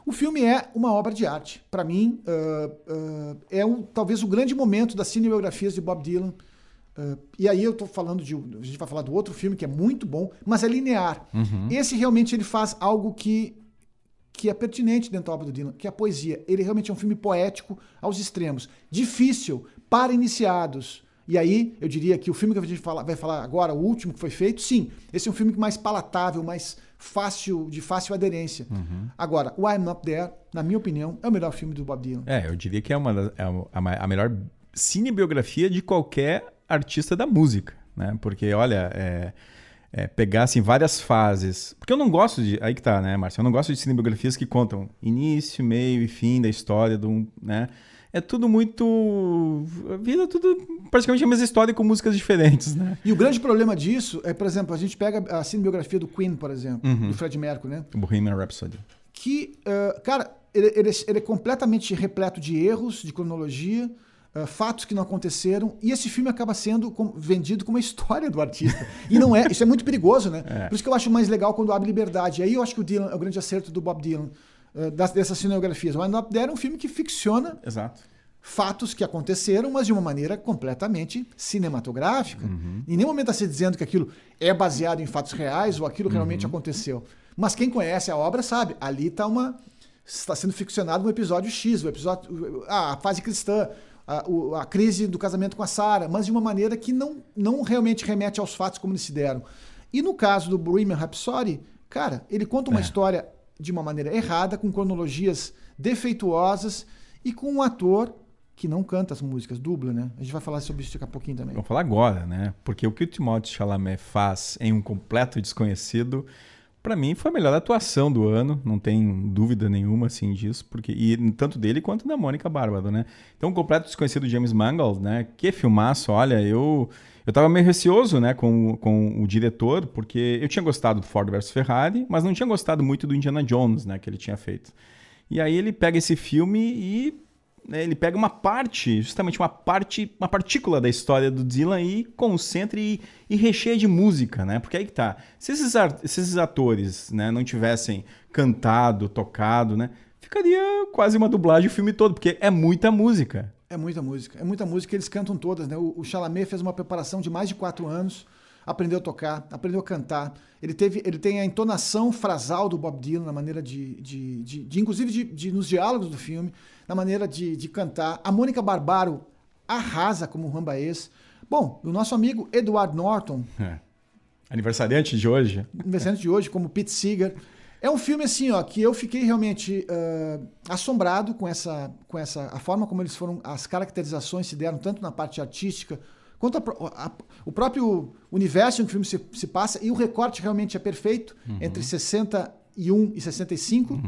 O filme é uma obra de arte. Para mim, talvez o grande momento das cinebiografias de Bob Dylan. E aí eu tô falando a gente vai falar do outro filme que é muito bom, mas é linear. Esse realmente ele faz algo que é pertinente dentro da obra do Dylan, que é a poesia. Ele realmente é um filme poético aos extremos. Difícil para iniciados. E aí, eu diria que o filme que a gente vai falar agora, o último que foi feito, sim, esse é um filme mais palatável, mais fácil, de fácil aderência. Agora, o I'm Not There, na minha opinião, é o melhor filme do Bob Dylan. Eu diria que é a melhor cinebiografia de qualquer artista da música, né? Porque, olha, pegar assim, várias fases. Porque eu não gosto de. Aí que tá, né, Márcio? Eu não gosto de cinebiografias que contam início, meio e fim da história, né? é tudo muito... A vida é tudo praticamente a mesma história com músicas diferentes, né? E o grande problema disso é, por exemplo, a gente pega a cinebiografia do Queen, por exemplo, do Freddie Mercury, né? Bohemian Rhapsody. Que, cara, ele é completamente repleto de erros, de cronologia, fatos que não aconteceram, e esse filme acaba sendo vendido como uma história do artista. E não é, isso é muito perigoso, né? Por isso que eu acho mais legal quando abre liberdade. E aí eu acho que o Dylan é o grande acerto do Bob Dylan, dessas cinebiografias. O Wind Up There é um filme que ficciona fatos que aconteceram, mas de uma maneira completamente cinematográfica. Em nenhum momento está se dizendo que aquilo é baseado em fatos reais ou aquilo realmente aconteceu. Mas quem conhece a obra sabe, ali está sendo ficcionado um episódio X, a fase cristã, a crise do casamento com a Sarah, mas de uma maneira que não realmente remete aos fatos como eles se deram. E no caso do Bohemian Rhapsody, cara, ele conta uma história de uma maneira errada, com cronologias defeituosas e com um ator que não canta as músicas, dubla, né? A gente vai falar sobre isso daqui a pouquinho também. Vamos falar agora, né? Porque o que o Timothée Chalamet faz em Um Completo Desconhecido, pra mim foi a melhor atuação do ano, não tem dúvida nenhuma assim disso, e tanto dele quanto da Mônica Bárbaro, né? Então, Um Completo Desconhecido, James Mangold, né? Que filmaço, olha, eu tava meio receoso, né, com o diretor, porque eu tinha gostado do Ford vs Ferrari, mas não tinha gostado muito do Indiana Jones, né, que ele tinha feito. E aí ele pega esse filme e ele pega uma parte, justamente uma partícula da história do Dylan e concentra e recheia de música, né? Porque aí que tá. Se esses atores, né, não tivessem cantado, tocado, né, ficaria quase uma dublagem o filme todo, porque é muita música. É muita música, eles cantam todas, né? O Chalamet fez uma preparação de mais de 4 anos, aprendeu a tocar, aprendeu a cantar. Ele tem a entonação frasal do Bob Dylan na maneira inclusive nos diálogos do filme, na maneira de cantar. A Mônica Barbaro arrasa como Rambaez. Bom, o nosso amigo Edward Norton, aniversariante de hoje, como Pete Seeger. É um filme assim, ó, que eu fiquei realmente assombrado com a forma como as caracterizações se deram, tanto na parte artística, quanto o próprio universo em que o filme se passa, e o recorte realmente é perfeito, entre 61 e 65,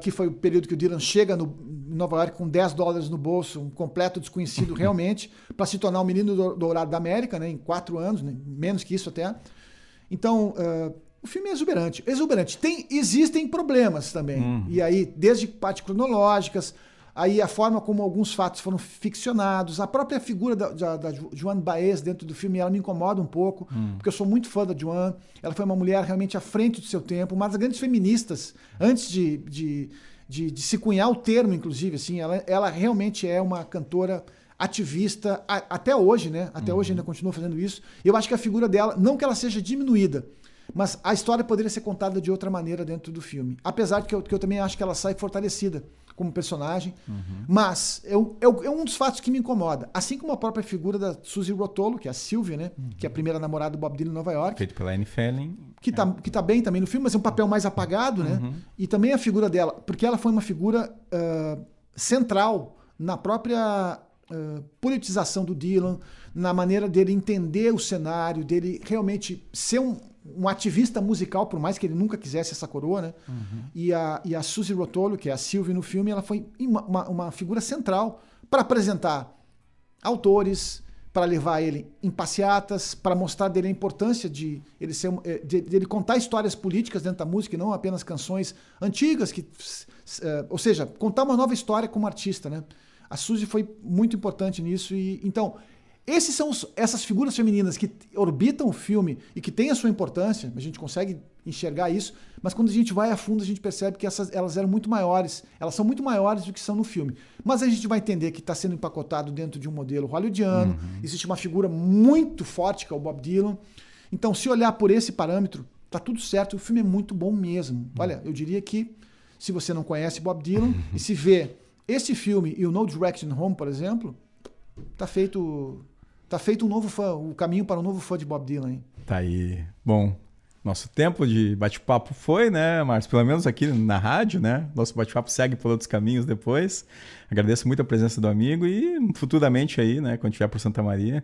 que foi o período que o Dylan chega em Nova York com $10 no bolso, um completo desconhecido realmente, para se tornar o menino dourado da América, né, em 4 anos, né, menos que isso até. Então, o filme é exuberante. Existem problemas também. E aí, desde partes cronológicas, aí a forma como alguns fatos foram ficcionados, a própria figura da Joan Baez dentro do filme, ela me incomoda um pouco, porque eu sou muito fã da Joan. Ela foi uma mulher realmente à frente do seu tempo, uma das grandes feministas, antes de se cunhar o termo, inclusive. Assim, ela realmente é uma cantora ativista, até hoje, né? Até hoje ainda continua fazendo isso. Eu acho que a figura dela, não que ela seja diminuída, mas a história poderia ser contada de outra maneira dentro do filme. Apesar de que eu também acho que ela sai fortalecida como personagem. Mas é um dos fatos que me incomoda. Assim como a própria figura da Suzy Rotolo, que é a Sylvia, né? Que é a primeira namorada do Bob Dylan em Nova York. Feito pela Anne Fleming. Que tá bem também no filme, mas é um papel mais apagado, né? E também a figura dela, porque ela foi uma figura central na própria politização do Dylan, na maneira dele entender o cenário, dele realmente ser um ativista musical, por mais que ele nunca quisesse essa coroa, né? E a Suzy Rotolo, que é a Sylvie no filme, ela foi uma figura central para apresentar autores, para levar ele em passeatas, para mostrar dele a importância de ele contar histórias políticas dentro da música e não apenas canções antigas, ou seja, contar uma nova história como artista, né? A Suzy foi muito importante nisso. Então, essas figuras femininas que orbitam o filme e que têm a sua importância, a gente consegue enxergar isso, mas quando a gente vai a fundo, a gente percebe que elas eram muito maiores, elas são muito maiores do que são no filme. Mas a gente vai entender que está sendo empacotado dentro de um modelo hollywoodiano, existe uma figura muito forte, que é o Bob Dylan. Então, se olhar por esse parâmetro, tá tudo certo, o filme é muito bom mesmo. Olha, eu diria que, se você não conhece Bob Dylan, e se vê esse filme e o No Direction Home, por exemplo, tá feito um novo fã, o caminho para um novo fã de Bob Dylan, hein? Tá aí. Bom, nosso tempo de bate-papo foi, né, Márcio? Pelo menos aqui na rádio, né? Nosso bate-papo segue por outros caminhos depois. Agradeço muito a presença do amigo e futuramente aí, né, quando estiver por Santa Maria,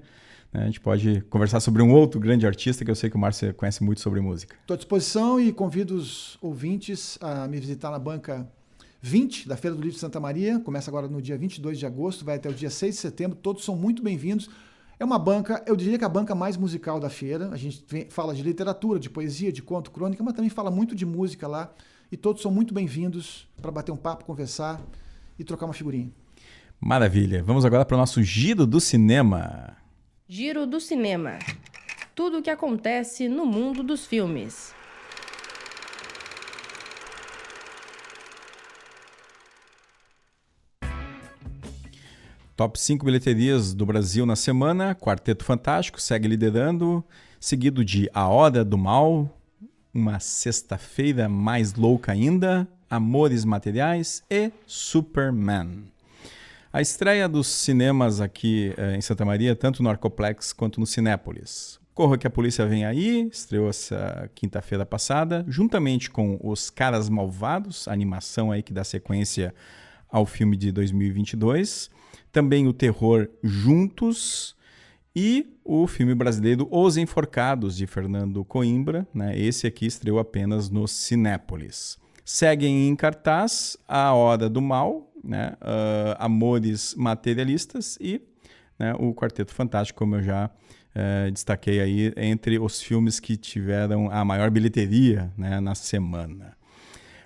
né, a gente pode conversar sobre um outro grande artista que eu sei que o Márcio conhece muito sobre música. Estou à disposição e convido os ouvintes a me visitar na banca 20 da Feira do Livro de Santa Maria, começa agora no dia 22 de agosto, vai até o dia 6 de setembro, todos são muito bem-vindos. É uma banca, eu diria que a banca mais musical da feira, a gente fala de literatura, de poesia, de conto, crônica, mas também fala muito de música lá, e todos são muito bem-vindos para bater um papo, conversar e trocar uma figurinha. Maravilha. Vamos agora para o nosso Giro do Cinema. Giro do Cinema. Tudo o que acontece no mundo dos filmes. Top 5 bilheterias do Brasil na semana. Quarteto Fantástico segue liderando, seguido de A Hora do Mal, Uma Sexta-feira Mais Louca Ainda, Amores Materiais e Superman. A estreia dos cinemas aqui em Santa Maria, tanto no Arcoplex quanto no Cinépolis. Corra que a Polícia Vem Aí, estreou essa quinta-feira passada, juntamente com Os Caras Malvados, a animação aí que dá sequência ao filme de 2022. Também o terror Juntos e o filme brasileiro Os Enforcados, de Fernando Coimbra. Né? Esse aqui estreou apenas no Cinépolis. Seguem em cartaz A Hora do Mal, né? Amores Materialistas e, né, o Quarteto Fantástico, como eu já destaquei aí, entre os filmes que tiveram a maior bilheteria, né, na semana.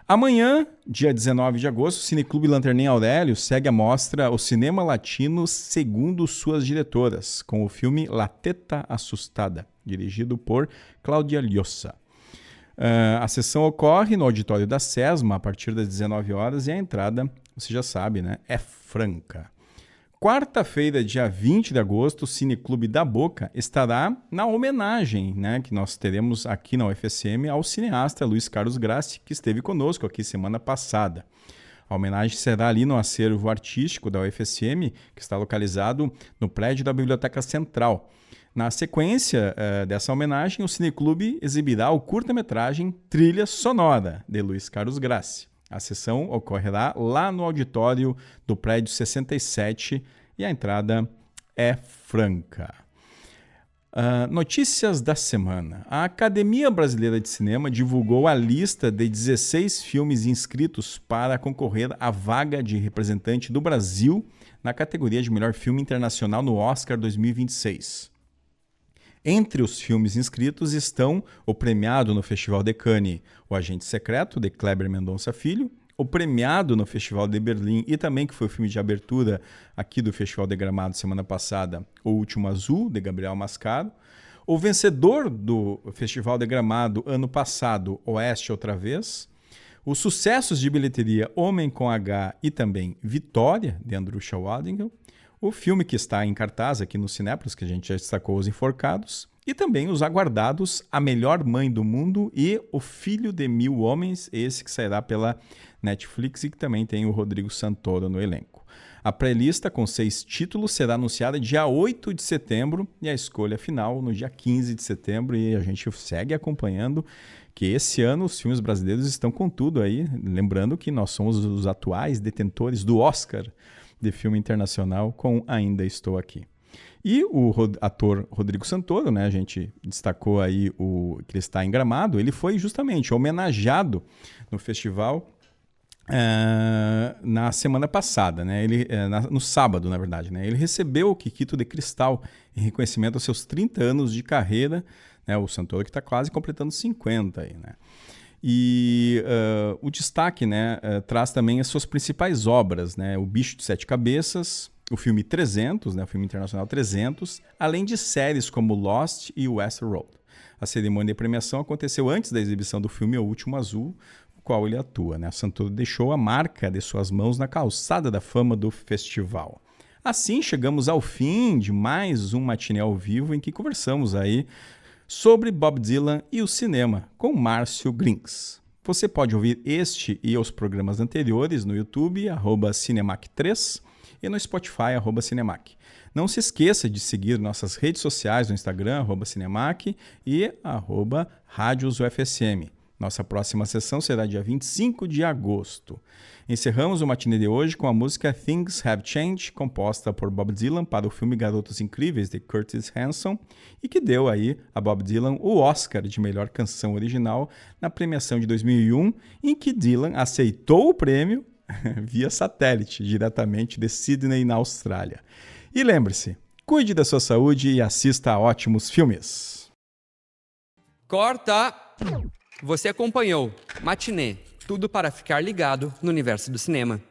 Amanhã, dia 19 de agosto, o Cineclube Lanterninha Aurélio segue a mostra O Cinema Latino segundo suas diretoras, com o filme La Teta Assustada, dirigido por Cláudia Llosa. A sessão ocorre no auditório da SESMA a partir das 19 horas e a entrada, você já sabe, né, é franca. Quarta-feira, dia 20 de agosto, o Cineclube da Boca estará na homenagem, né, que nós teremos aqui na UFSM ao cineasta Luiz Carlos Grassi, que esteve conosco aqui semana passada. A homenagem será ali no acervo artístico da UFSM, que está localizado no prédio da Biblioteca Central. Na sequência dessa homenagem, o Cineclube exibirá o curta-metragem Trilha Sonora, de Luiz Carlos Grassi. A sessão ocorrerá lá no auditório do prédio 67 e a entrada é franca. Notícias da semana. A Academia Brasileira de Cinema divulgou a lista de 16 filmes inscritos para concorrer à vaga de representante do Brasil na categoria de melhor filme internacional no Oscar 2026. Entre os filmes inscritos estão o premiado no Festival de Cannes, O Agente Secreto, de Kleber Mendonça Filho, o premiado no Festival de Berlim e também que foi o filme de abertura aqui do Festival de Gramado semana passada, O Último Azul, de Gabriel Mascaro, o vencedor do Festival de Gramado ano passado, Oeste Outra Vez, os sucessos de bilheteria Homem com H e também Vitória, de Andrusha Waddingham, o filme que está em cartaz aqui no Cinépolis, que a gente já destacou, Os Enforcados, e também os aguardados A Melhor Mãe do Mundo e O Filho de Mil Homens, esse que sairá pela Netflix e que também tem o Rodrigo Santoro no elenco. A pré-lista com 6 títulos será anunciada dia 8 de setembro e a escolha final no dia 15 de setembro e a gente segue acompanhando que esse ano os filmes brasileiros estão com tudo aí, lembrando que nós somos os atuais detentores do Oscar de filme internacional com Ainda Estou Aqui. E o ator Rodrigo Santoro, né, a gente destacou aí que ele está em Gramado, ele foi justamente homenageado no festival na semana passada, né? No sábado, na verdade. Né? Ele recebeu o Kikito de Cristal em reconhecimento aos seus 30 anos de carreira, né? O Santoro que está quase completando 50 aí, né? E o destaque, né, traz também as suas principais obras, né? O Bicho de Sete Cabeças, o filme 300, né, o filme internacional 300, além de séries como Lost e Westworld. A cerimônia de premiação aconteceu antes da exibição do filme O Último Azul, no qual ele atua. Né? Santoro deixou a marca de suas mãos na calçada da fama do festival. Assim, chegamos ao fim de mais um Matinê ao Vivo em que conversamos aí sobre Bob Dylan e o cinema, com Márcio Grinks. Você pode ouvir este e os programas anteriores no YouTube, @Cinemac3, e no Spotify, @Cinemac. Não se esqueça de seguir nossas redes sociais no Instagram, @Cinemac e @RádiosUFSM. Nossa próxima sessão será dia 25 de agosto. Encerramos o matinê de hoje com a música Things Have Changed, composta por Bob Dylan para o filme Garotos Incríveis, de Curtis Hanson, e que deu aí a Bob Dylan o Oscar de melhor canção original na premiação de 2001, em que Dylan aceitou o prêmio, via satélite, diretamente de Sydney, na Austrália. E lembre-se, cuide da sua saúde e assista a ótimos filmes. Corta! Você acompanhou Matinê, tudo para ficar ligado no universo do cinema.